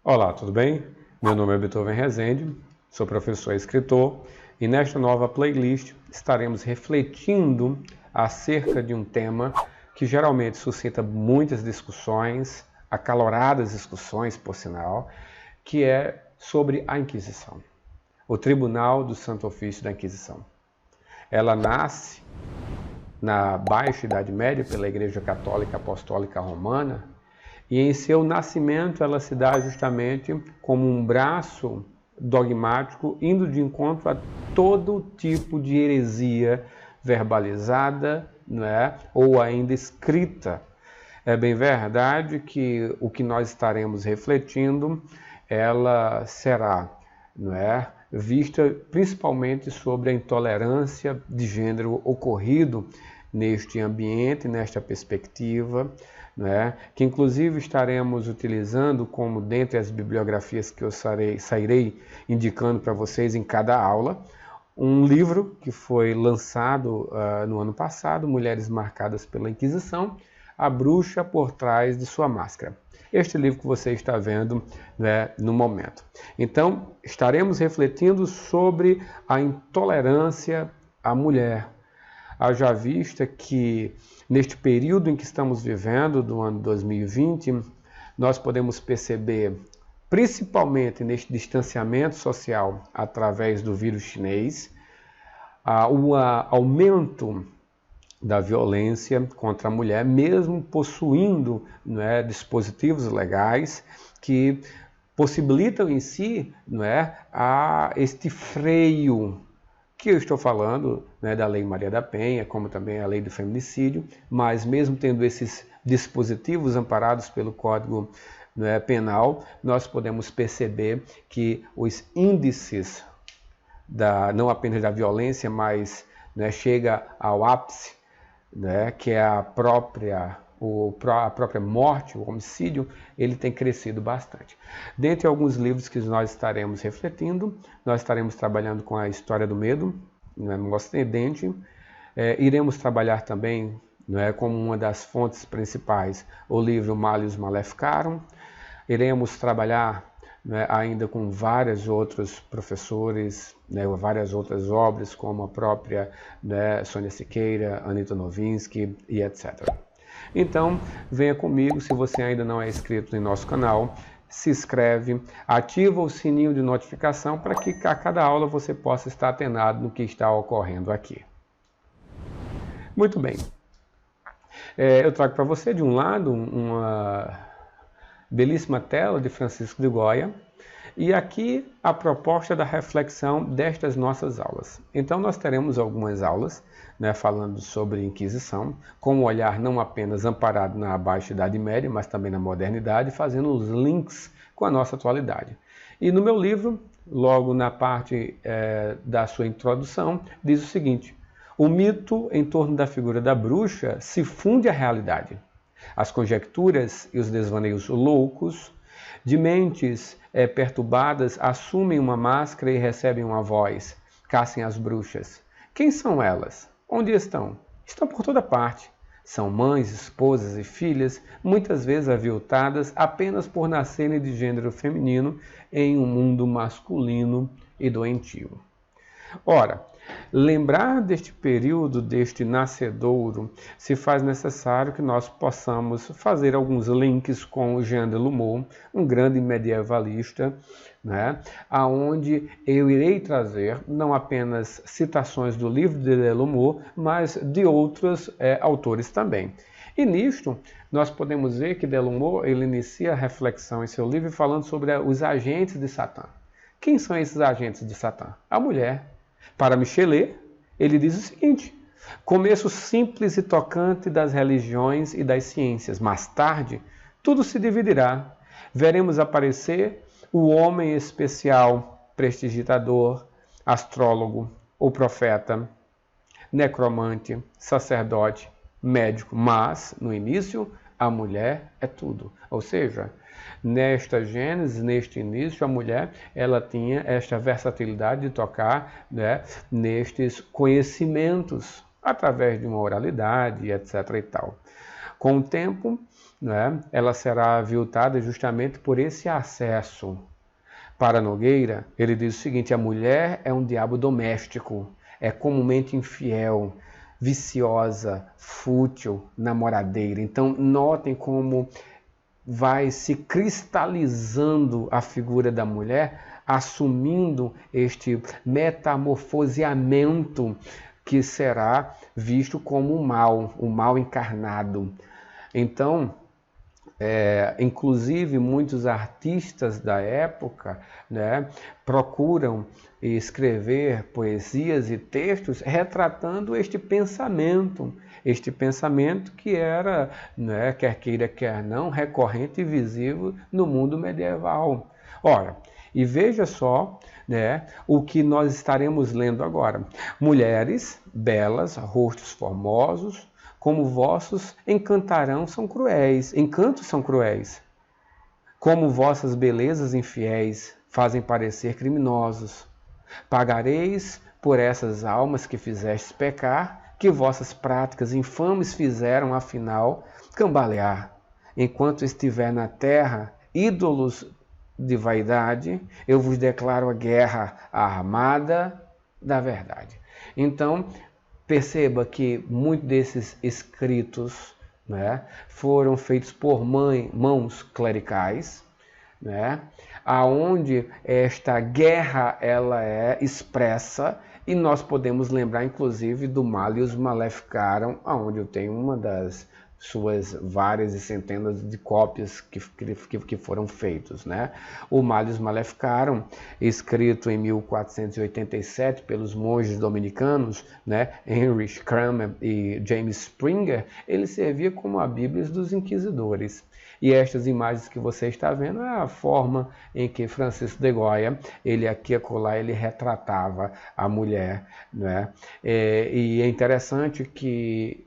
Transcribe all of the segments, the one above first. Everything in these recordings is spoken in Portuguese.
Olá, tudo bem? Meu nome é Beethoven Rezende, sou professor e escritor e nesta nova playlist estaremos refletindo acerca de um tema que geralmente suscita muitas discussões, acaloradas discussões, por sinal, que é sobre a Inquisição, o Tribunal do Santo Ofício da Inquisição. Ela nasce na Baixa Idade Média pela Igreja Católica Apostólica Romana, e em seu nascimento ela se dá justamente como um braço dogmático indo de encontro a todo tipo de heresia verbalizada, ou ainda escrita. É bem verdade que o que nós estaremos refletindo, ela será, vista principalmente sobre a intolerância de gênero ocorrido neste ambiente, nesta perspectiva, que inclusive estaremos utilizando como dentre as bibliografias que eu sairei indicando para vocês em cada aula, um livro que foi lançado no ano passado, Mulheres Marcadas pela Inquisição, A Bruxa por Trás de Sua Máscara. Este livro que você está vendo no momento. Então, estaremos refletindo sobre a intolerância à mulher. Haja vista que neste período em que estamos vivendo, do ano 2020, nós podemos perceber, principalmente neste distanciamento social através do vírus chinês, o aumento da violência contra a mulher, mesmo possuindo dispositivos legais que possibilitam em si este freio, que eu estou falando da Lei Maria da Penha, como também a Lei do Feminicídio, mas mesmo tendo esses dispositivos amparados pelo Código Penal, nós podemos perceber que os índices, não apenas da violência, mas chega ao ápice, que é a própria morte, o homicídio, ele tem crescido bastante. Dentre alguns livros que nós estaremos refletindo, nós estaremos trabalhando com a história do medo, no Ocidente, iremos trabalhar também, como uma das fontes principais, o livro Malleus Maleficarum, iremos trabalhar ainda com vários outros professores, várias outras obras, como a própria Sônia Siqueira, Anita Novinsky e etc. Então, venha comigo, se você ainda não é inscrito em nosso canal, se inscreve, ativa o sininho de notificação para que a cada aula você possa estar atenado no que está ocorrendo aqui. Muito bem. Eu trago para você, de um lado, uma belíssima tela de Francisco de Goya, e aqui a proposta da reflexão destas nossas aulas. Então nós teremos algumas aulas falando sobre Inquisição, com um olhar não apenas amparado na Baixa Idade Média, mas também na modernidade, fazendo os links com a nossa atualidade. E no meu livro, logo na parte da sua introdução, diz o seguinte: o mito em torno da figura da bruxa se funde à realidade. As conjecturas e os desvaneios loucos de mentes perturbadas assumem uma máscara e recebem uma voz. Caçem as bruxas. Quem são elas? Onde estão? Estão por toda parte. São mães, esposas e filhas, muitas vezes aviltadas apenas por nascerem de gênero feminino em um mundo masculino e doentio. Ora, lembrar deste período, deste nascedouro, se faz necessário que nós possamos fazer alguns links com o Jean Delumeau, um grande medievalista, aonde eu irei trazer não apenas citações do livro de Delumeau, mas de outros autores também. E nisto, nós podemos ver que Delumeau ele inicia a reflexão em seu livro falando sobre os agentes de Satã. Quem são esses agentes de Satã? A mulher. Para Michelet, ele diz o seguinte: começo simples e tocante das religiões e das ciências. Mais tarde, tudo se dividirá. Veremos aparecer o homem especial, prestidigitador, astrólogo, o profeta, necromante, sacerdote, médico. Mas, no início, a mulher é tudo. Ou seja, nesta Gênesis, neste início, a mulher ela tinha esta versatilidade de tocar nestes conhecimentos através de uma oralidade, etc. e tal. Com o tempo, né, ela será aviltada justamente por esse acesso. Para Nogueira, ele diz o seguinte: a mulher é um diabo doméstico, é comumente infiel, viciosa, fútil, namoradeira. Então, notem como vai se cristalizando a figura da mulher, assumindo este metamorfoseamento que será visto como o mal encarnado. Então, inclusive muitos artistas da época, né, procuram escrever poesias e textos retratando este pensamento que era, né, quer queira, quer não, recorrente e visível no mundo medieval. Ora, e veja só, né, o que nós estaremos lendo agora. Mulheres belas, rostos formosos, como vossos encantos são cruéis. Como vossas belezas infiéis fazem parecer criminosos. Pagareis por essas almas que fizestes pecar, que vossas práticas infames fizeram, afinal, cambalear. Enquanto estiver na terra ídolos de vaidade, eu vos declaro a guerra armada da verdade. Então, perceba que muitos desses escritos, né, foram feitos por mãos clericais, né, aonde esta guerra ela é expressa, e nós podemos lembrar inclusive do Malleus Maleficarum, aonde eu tenho uma das suas várias e centenas de cópias que foram feitos, né? O Malleus Maleficarum, escrito em 1487 pelos monges dominicanos, né, Heinrich Kramer e James Springer, ele servia como a Bíblia dos inquisidores. E estas imagens que você está vendo é a forma em que Francisco de Goya, ele aqui e acolá, ele retratava a mulher, né? E é interessante que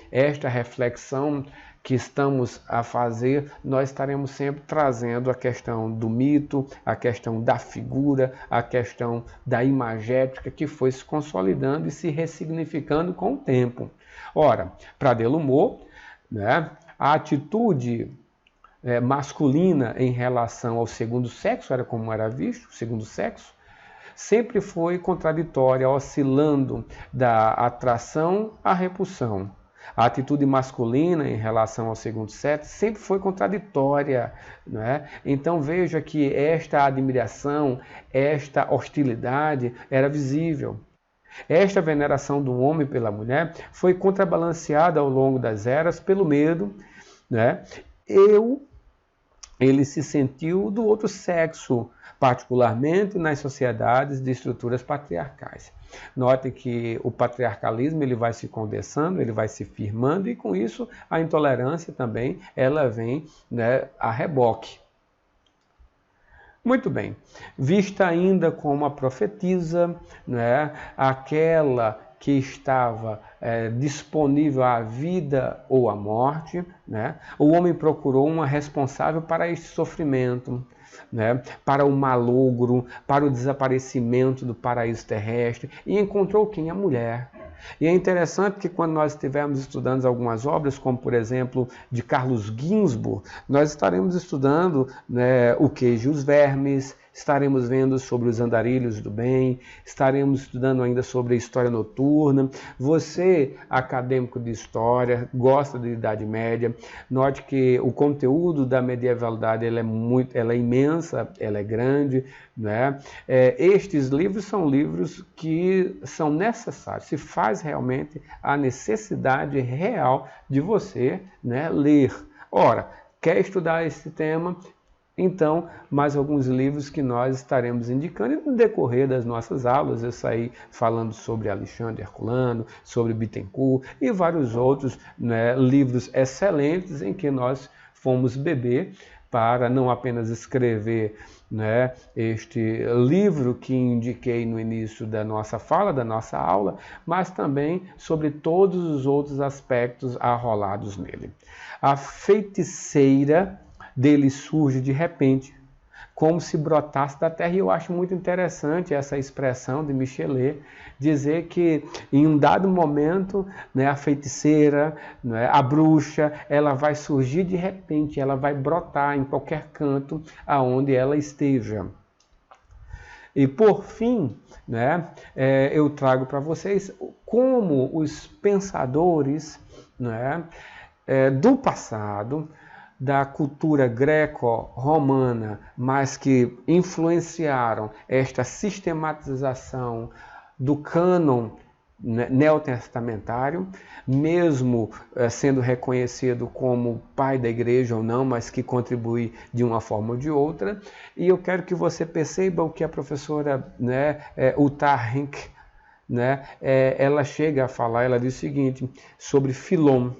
esta reflexão que estamos a fazer, nós estaremos sempre trazendo a questão do mito, a questão da figura, a questão da imagética que foi se consolidando e se ressignificando com o tempo. Ora, para Delumeau, né, a atitude masculina em relação ao segundo sexo, era como era visto, o segundo sexo, sempre foi contraditória, oscilando da atração à repulsão. A atitude masculina em relação ao segundo sexo sempre foi contraditória, né? Então veja que esta admiração, esta hostilidade era visível. Esta veneração do homem pela mulher foi contrabalanceada ao longo das eras pelo medo, né? Ele se sentiu do outro sexo, particularmente nas sociedades de estruturas patriarcais. Note que o patriarcalismo ele vai se condensando, ele vai se firmando, e com isso a intolerância também ela vem, né, a reboque. Muito bem, vista ainda como a profetisa, né, aquela que estava disponível à vida ou à morte, né? O homem procurou uma responsável para este sofrimento, né? Para o malogro, para o desaparecimento do paraíso terrestre, e encontrou quem? A mulher. E é interessante que quando nós estivermos estudando algumas obras, como por exemplo de Carlos Ginzburg, nós estaremos estudando, né, o queijo e os vermes, estaremos vendo sobre os andarilhos do bem, estaremos estudando ainda sobre a história noturna. Você, acadêmico de história, gosta de Idade Média, note que o conteúdo da medievalidade ela é imensa, ela é grande, né? Estes livros são livros que são necessários, se faz realmente a necessidade real de você, né, ler. Ora, quer estudar esse tema? Então, mais alguns livros que nós estaremos indicando, e no decorrer das nossas aulas eu saí falando sobre Alexandre Herculano, sobre Bittencourt e vários outros, né, livros excelentes em que nós fomos beber para não apenas escrever, né, este livro que indiquei no início da nossa fala, da nossa aula, mas também sobre todos os outros aspectos arrolados nele. A feiticeira dele surge de repente, como se brotasse da terra. E eu acho muito interessante essa expressão de Michelet, dizer que em um dado momento, né, a feiticeira, né, a bruxa, ela vai surgir de repente, ela vai brotar em qualquer canto aonde ela esteja. E por fim, né, eu trago para vocês como os pensadores, né, do passado, da cultura greco-romana, mas que influenciaram esta sistematização do cânon neotestamentário, mesmo sendo reconhecido como pai da igreja ou não, mas que contribui de uma forma ou de outra. E eu quero que você perceba o que a professora, né, Uta Hagen, né, ela chega a falar, ela diz o seguinte, sobre Filon.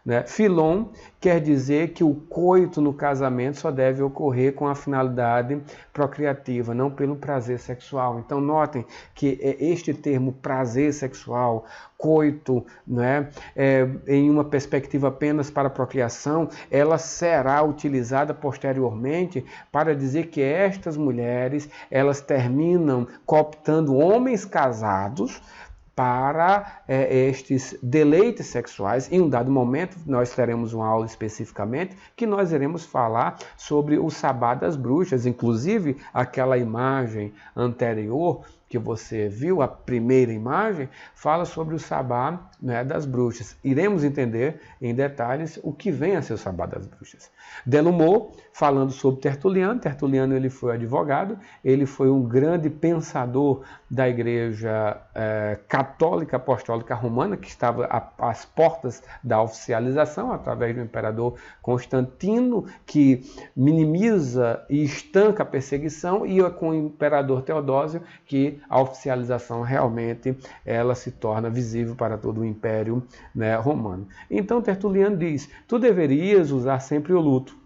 Né? Filon quer dizer que o coito no casamento só deve ocorrer com a finalidade procriativa, não pelo prazer sexual. Então notem que este termo prazer sexual, coito, né, em uma perspectiva apenas para a procriação, ela será utilizada posteriormente para dizer que estas mulheres, elas terminam cooptando homens casados para estes deleites sexuais. Em um dado momento, nós teremos uma aula especificamente que nós iremos falar sobre o sabá das bruxas, inclusive aquela imagem anterior que você viu, a primeira imagem, fala sobre o sabá, né, das bruxas. Iremos entender em detalhes o que vem a ser o sabá das bruxas. Delumeau, falando sobre Tertuliano. Tertuliano, ele foi advogado, ele foi um grande pensador da igreja católica apostólica romana, que estava às portas da oficialização, através do imperador Constantino, que minimiza e estanca a perseguição, e com o imperador Teodósio, que a oficialização realmente ela se torna visível para todo o Império, né, romano. Então Tertuliano diz, tu deverias usar sempre o luto,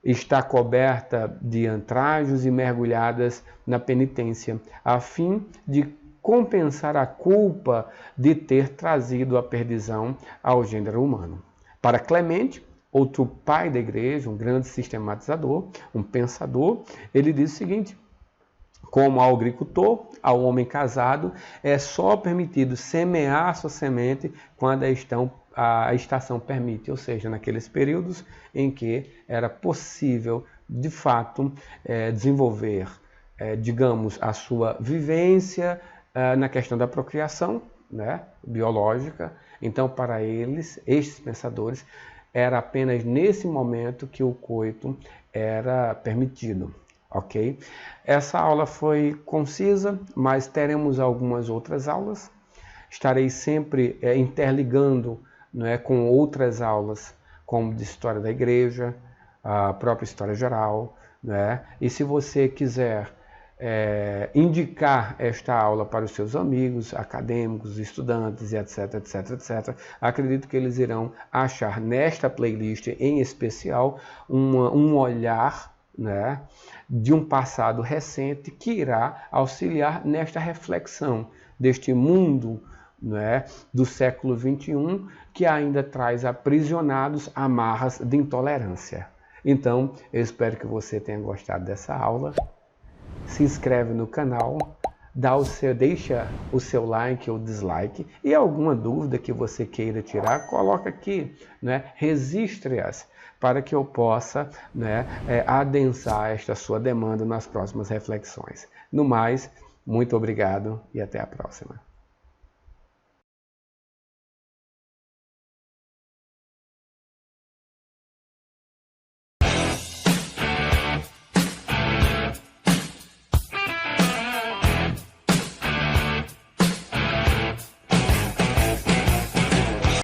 estar coberta de antrajos e mergulhadas na penitência, a fim de compensar a culpa de ter trazido a perdição ao gênero humano. Para Clemente, outro pai da igreja, um grande sistematizador, um pensador, ele diz o seguinte, como ao agricultor, ao homem casado, é só permitido semear sua semente quando a estação permite, ou seja, naqueles períodos em que era possível, de fato, desenvolver, digamos, a sua vivência na questão da procriação, né, biológica. Então, para eles, estes pensadores, era apenas nesse momento que o coito era permitido. Ok? Essa aula foi concisa, mas teremos algumas outras aulas. Estarei sempre interligando, né, com outras aulas, como de História da Igreja, a própria História Geral. Né? E se você quiser indicar esta aula para os seus amigos, acadêmicos, estudantes, etc, etc, etc, acredito que eles irão achar nesta playlist em especial um olhar, né, de um passado recente que irá auxiliar nesta reflexão deste mundo, né, do século XXI que ainda traz aprisionados amarras de intolerância. Então, eu espero que você tenha gostado dessa aula. Se inscreve no canal, deixa o seu like ou dislike e alguma dúvida que você queira tirar, coloca aqui, né, registre-as para que eu possa, né, adensar esta sua demanda nas próximas reflexões. No mais, muito obrigado e até a próxima.